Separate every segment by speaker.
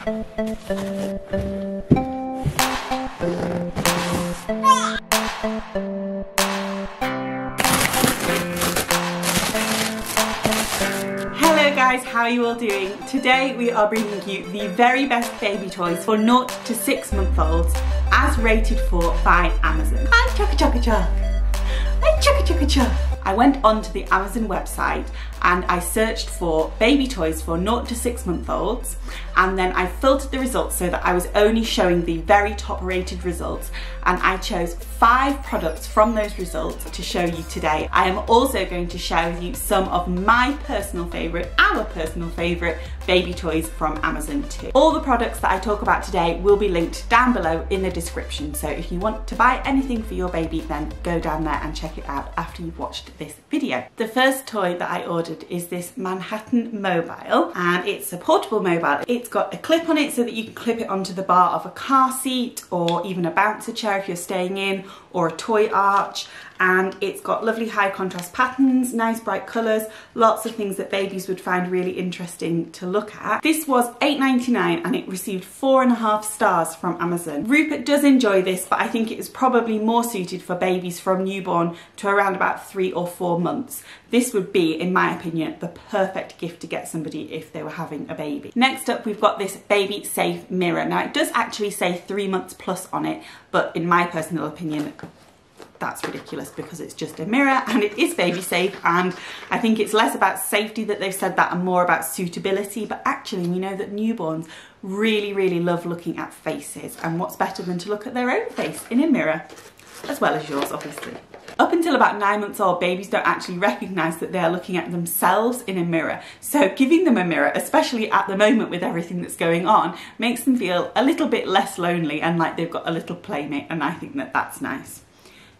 Speaker 1: Hello guys, how are you all doing? Today we are bringing you the very best baby toys for 0 to 6 month olds as rated for by Amazon. Hi Chugga Chugga Chug! Hi Chugga Chugga Chug! I went onto the Amazon website and I searched for baby toys for 0 to 6 month olds, and then I filtered the results so that I was only showing the very top rated results, and I chose 5 products from those results to show you today. I am also going to share with you some of my personal favourite, our personal favourite baby toys from Amazon too. All the products that I talk about today will be linked down below in the description, so if you want to buy anything for your baby, then go down there and check it out after you've watched this video. The first toy that I ordered is this Manhattan Mobile, and it's a portable mobile. It's got a clip on it so that you can clip it onto the bar of a car seat or even a bouncer chair if you're staying in, or a toy arch, and it's got lovely high contrast patterns, nice bright colours, lots of things that babies would find really interesting to look at. This was $8.99 and it received 4.5 stars from Amazon. Rupert does enjoy this, but I think it is probably more suited for babies from newborn to around about 3 or 4 months. This would be, in my opinion, the perfect gift to get somebody if they were having a baby. Next up, we've got this baby safe mirror. Now it does actually say 3 months plus on it, but in my personal opinion, that's ridiculous because it's just a mirror and it is baby safe, and I think it's less about safety that they've said that and more about suitability. But actually we know that newborns really love looking at faces, and what's better than to look at their own face in a mirror, as well as yours obviously. Up until about 9 months old, babies don't actually recognise that they're looking at themselves in a mirror. So giving them a mirror, especially at the moment with everything that's going on, makes them feel a little bit less lonely and like they've got a little playmate, and I think that that's nice.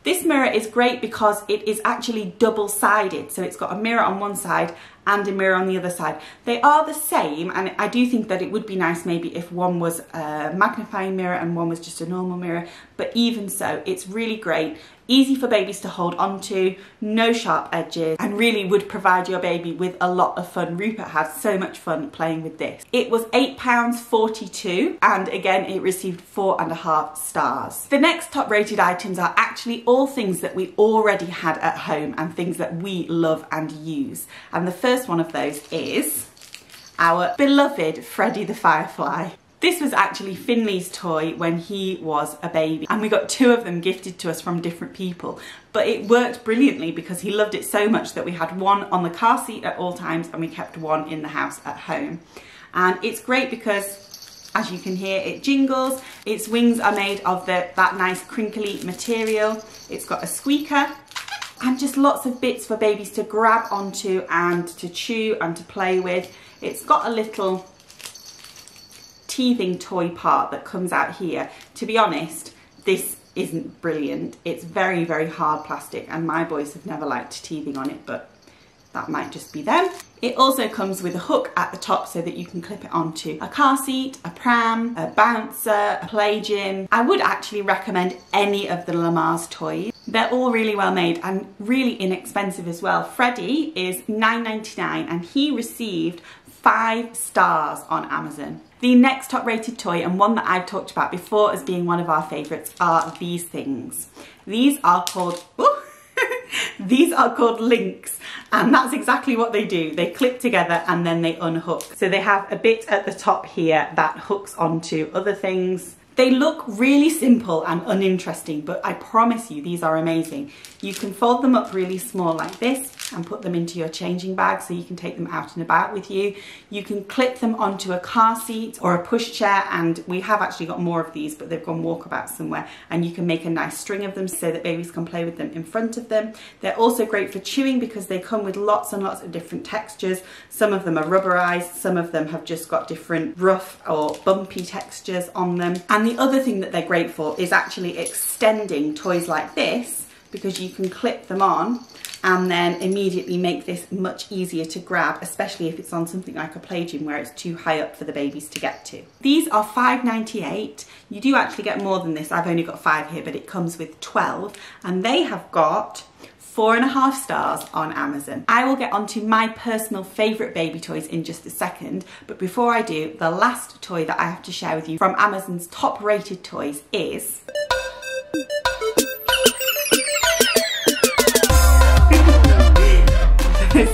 Speaker 1: This mirror is great because it is actually double-sided, so it's got a mirror on one side and a mirror on the other side. They are the same, and I do think that it would be nice maybe if one was a magnifying mirror and one was just a normal mirror, but even so, it's really great. Easy for babies to hold onto, no sharp edges, and really would provide your baby with a lot of fun. Rupert had so much fun playing with this. It was £8.42, and again it received 4.5 stars. The next top rated items are actually all things that we already had at home and things that we love and use. And the first one of those is our beloved Freddy the Firefly. This was actually Finley's toy when he was a baby, and we got 2 of them gifted to us from different people, but it worked brilliantly because he loved it so much that we had one on the car seat at all times and we kept one in the house at home. And it's great because, as you can hear, it jingles. Its wings are made of that nice crinkly material. It's got a squeaker and just lots of bits for babies to grab onto and to chew and to play with. It's got a little teething toy part that comes out here. To be honest, this isn't brilliant. It's very hard plastic, and my boys have never liked teething on it, but that might just be them. It also comes with a hook at the top so that you can clip it onto a car seat, a pram, a bouncer, a play gym. I would actually recommend any of the Lamar's toys. They're all really well made and really inexpensive as well. Freddy is $9.99 and he received 5 stars on Amazon. The next top rated toy, and one that I've talked about before as being one of our favourites, are these things. These are called, these are called links, and that's exactly what they do. They clip together and then they unhook. So they have a bit at the top here that hooks onto other things. They look really simple and uninteresting, but I promise you these are amazing. You can fold them up really small like this and put them into your changing bag so you can take them out and about with you. You can clip them onto a car seat or a pushchair, and we have actually got more of these, but they've gone walkabout somewhere, and you can make a nice string of them so that babies can play with them in front of them. They're also great for chewing because they come with lots and lots of different textures. Some of them are rubberized, some of them have just got different rough or bumpy textures on them. And the other thing that they're great for is actually extending toys like this, because you can clip them on and then immediately make this much easier to grab, especially if it's on something like a play gym where it's too high up for the babies to get to. These are $5.98. You do actually get more than this. I've only got 5 here, but it comes with 12, and they have got 4.5 stars on Amazon. I will get onto my personal favourite baby toys in just a second, but before I do, the last toy that I have to share with you from Amazon's top rated toys is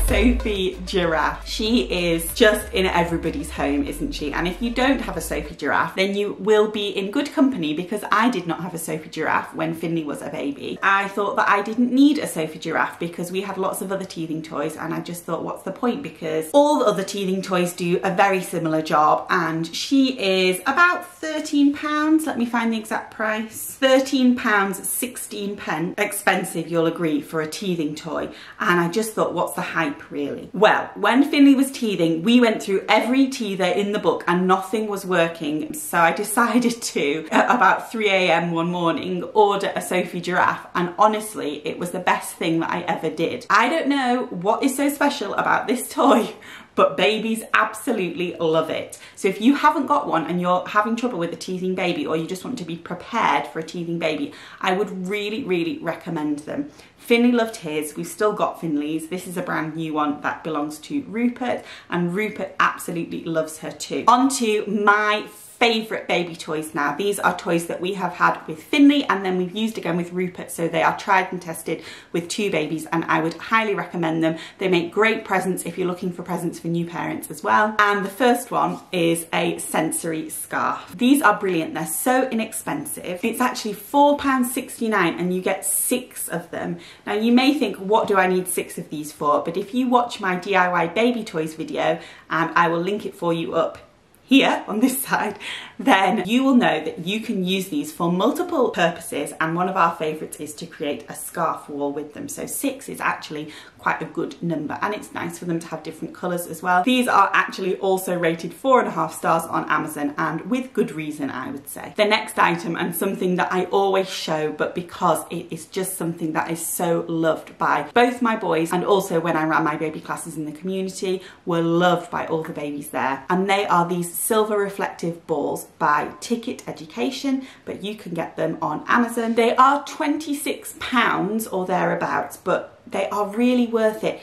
Speaker 1: Sophie Giraffe. She is just in everybody's home, isn't she? And if you don't have a Sophie Giraffe, then you will be in good company, because I did not have a Sophie Giraffe when Finley was a baby. I thought that I didn't need a Sophie Giraffe because we had lots of other teething toys, and I just thought, what's the point? Because all the other teething toys do a very similar job, and she is about £13. Let me find the exact price. £13.16. Expensive, you'll agree, for a teething toy. And I just thought, what's the hype really? Well, when Finley was teething, we went through every teether in the book and nothing was working. So I decided to, at about 3 AM one morning, order a Sophie Giraffe. And honestly, it was the best thing that I ever did. I don't know what is so special about this toy, but babies absolutely love it. So if you haven't got one and you're having trouble with a teething baby, or you just want to be prepared for a teething baby, I would really, really recommend them. Finley loved his. We've still got Finley's. This is a brand new one that belongs to Rupert, and Rupert absolutely loves her too. On to my favourite baby toys now. These are toys that we have had with Finley and then we've used again with Rupert, so they are tried and tested with 2 babies, and I would highly recommend them. They make great presents if you're looking for presents for new parents as well. And the first one is a sensory scarf. These are brilliant. They're so inexpensive. It's actually £4.69 and you get 6 of them. Now you may think, what do I need 6 of these for? But if you watch my DIY baby toys video, and I will link it for you up here on this side, then you will know that you can use these for multiple purposes, and one of our favourites is to create a scarf wall with them. So 6 is actually quite a good number, and it's nice for them to have different colours as well. These are actually also rated 4.5 stars on Amazon, and with good reason, I would say. The next item, and something that I always show, but because it is just something that is so loved by both my boys, and also when I ran my baby classes in the community, were loved by all the babies there, and they are these silver reflective balls by Ticket Education, but you can get them on Amazon. They are £26 or thereabouts, but they are really worth it.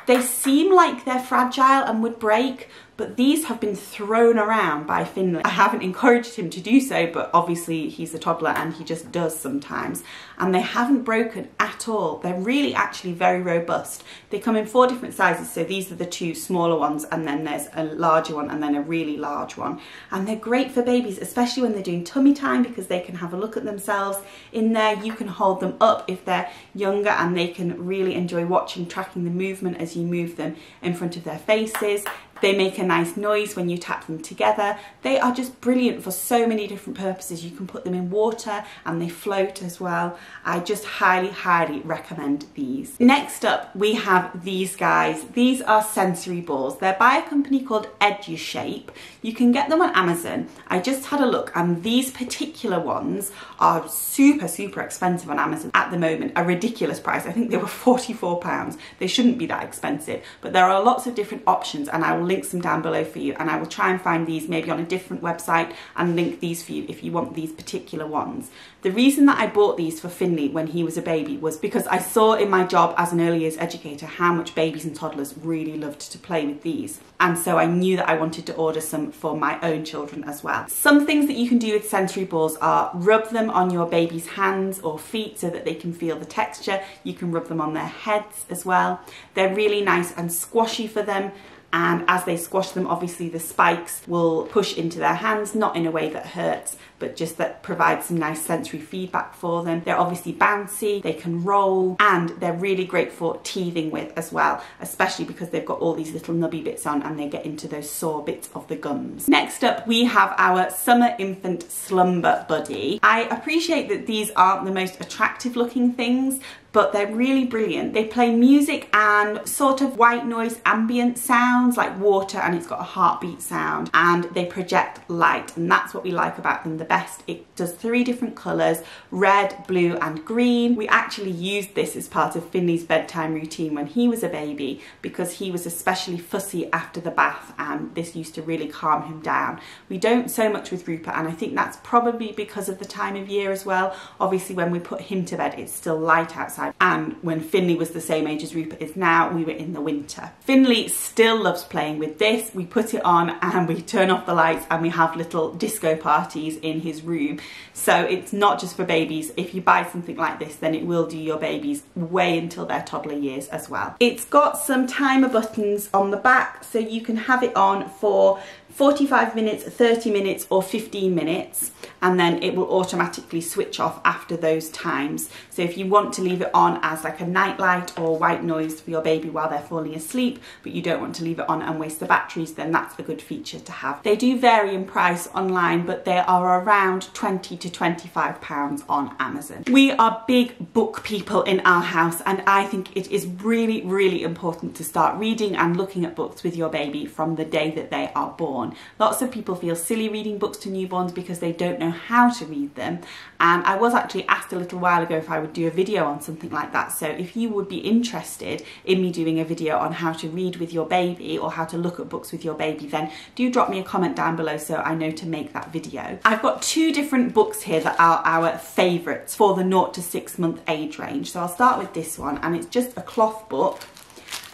Speaker 1: They seem like they're fragile and would break, but these have been thrown around by Finley. I haven't encouraged him to do so, but obviously he's a toddler and he just does sometimes. And they haven't broken at all. They're really actually very robust. They come in 4 different sizes, so these are the 2 smaller ones, and then there's a larger one and then a really large one. And they're great for babies, especially when they're doing tummy time, because they can have a look at themselves in there. You can hold them up if they're younger, and they can really enjoy watching, tracking the movement as you move them in front of their faces. They make a nice noise when you tap them together. They are just brilliant for so many different purposes. You can put them in water and they float as well. I just highly, highly recommend these. Next up, we have these guys. These are sensory balls. They're by a company called EduShape. You can get them on Amazon. I just had a look, and these particular ones are super, super expensive on Amazon at the moment. A ridiculous price. I think they were £44. They shouldn't be that expensive, but there are lots of different options, and I will link some down below for you, and I will try and find these maybe on a different website and link these for you if you want these particular ones. The reason that I bought these for Finley when he was a baby was because I saw in my job as an early years educator how much babies and toddlers really loved to play with these, and so I knew that I wanted to order some for my own children as well. Some things that you can do with sensory balls are rub them on your baby's hands or feet so that they can feel the texture. You can rub them on their heads as well. They're really nice and squashy for them, and as they squash them, obviously the spikes will push into their hands, not in a way that hurts, but just that provides some nice sensory feedback for them. They're obviously bouncy, they can roll, and they're really great for teething with as well, especially because they've got all these little nubby bits on and they get into those sore bits of the gums. Next up, we have our Summer Infant Slumber Buddy. I appreciate that these aren't the most attractive looking things, but they're really brilliant. They play music and sort of white noise ambient sounds like water, and it's got a heartbeat sound, and they project light, and that's what we like about them the best. It does 3 different colours: red, blue and green. We actually used this as part of Finley's bedtime routine when he was a baby, because he was especially fussy after the bath, and this used to really calm him down. We don't so much with Rupert, and I think that's probably because of the time of year as well. Obviously when we put him to bed, it's still light outside time. And when Finley was the same age as Rupert is now, we were in the winter. Finley still loves playing with this. We put it on and we turn off the lights and we have little disco parties in his room. So it's not just for babies. If you buy something like this, then it will do your babies way until their toddler years as well. It's got some timer buttons on the back, so you can have it on for 45 minutes, 30 minutes or 15 minutes, and then it will automatically switch off after those times. So if you want to leave it on as like a night light or white noise for your baby while they're falling asleep, but you don't want to leave it on and waste the batteries, then that's a good feature to have. They do vary in price online, but they are around £20 to £25 on Amazon. We are big book people in our house, and I think it is really, really important to start reading and looking at books with your baby from the day that they are born. Lots of people feel silly reading books to newborns because they don't know how to read them, and I was actually asked a little while ago if I would do a video on something like that. So if you would be interested in me doing a video on how to read with your baby or how to look at books with your baby, then do drop me a comment down below so I know to make that video. I've got two different books here that are our favourites for the 0 to 6 month age range. So I'll start with this one, and it's just a cloth book,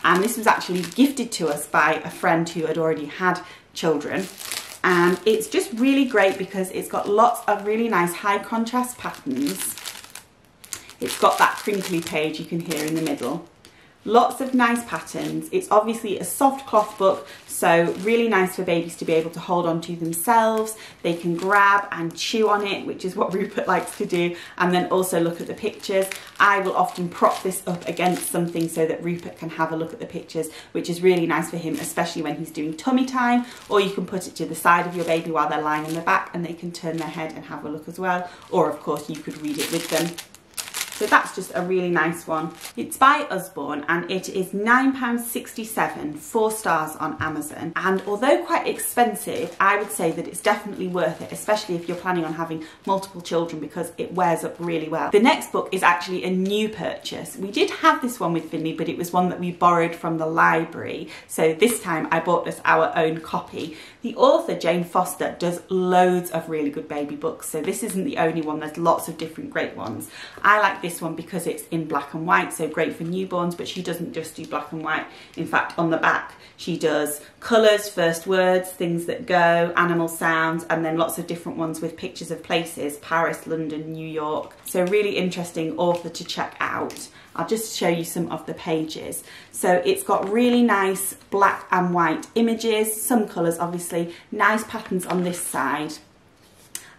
Speaker 1: and this was actually gifted to us by a friend who had already had children, and it's just really great because it's got lots of really nice high contrast patterns. It's got that crinkly page you can hear in the middle. Lots of nice patterns. It's obviously a soft cloth book, so really nice for babies to be able to hold on to themselves. They can grab and chew on it, which is what Rupert likes to do, and then also look at the pictures. I will often prop this up against something so that Rupert can have a look at the pictures, which is really nice for him, especially when he's doing tummy time, or you can put it to the side of your baby while they're lying on their back and they can turn their head and have a look as well, or of course you could read it with them. So that's just a really nice one. It's by Usborne and it is £9.67, 4 stars on Amazon. And although quite expensive, I would say that it's definitely worth it, especially if you're planning on having multiple children, because it wears up really well. The next book is actually a new purchase. We did have this one with Finley, but it was one that we borrowed from the library. So this time I bought us our own copy. The author, Jane Foster, does loads of really good baby books. So this isn't the only one, there's lots of different great ones. I like this one because it's in black and white, so great for newborns, but she doesn't just do black and white. In fact, on the back she does colours, first words, things that go, animal sounds, and then lots of different ones with pictures of places: Paris, London, New York. So really interesting author to check out. I'll just show you some of the pages. So it's got really nice black and white images, some colours obviously, nice patterns on this side,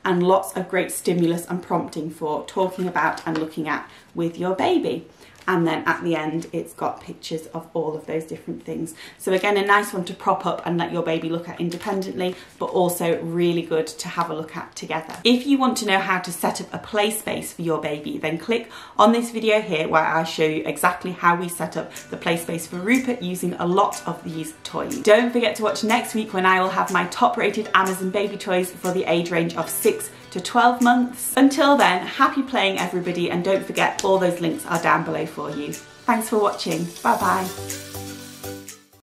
Speaker 1: and lots of great stimulus and prompting for talking about and looking at with your baby. And then at the end it's got pictures of all of those different things. So again, a nice one to prop up and let your baby look at independently, but also really good to have a look at together. If you want to know how to set up a play space for your baby, then click on this video here where I show you exactly how we set up the play space for Rupert using a lot of these toys. Don't forget to watch next week when I will have my top rated Amazon baby toys for the age range of 6 to 12 months. Until then, happy playing everybody, and don't forget all those links are down below for you. Thanks for watching. Bye bye.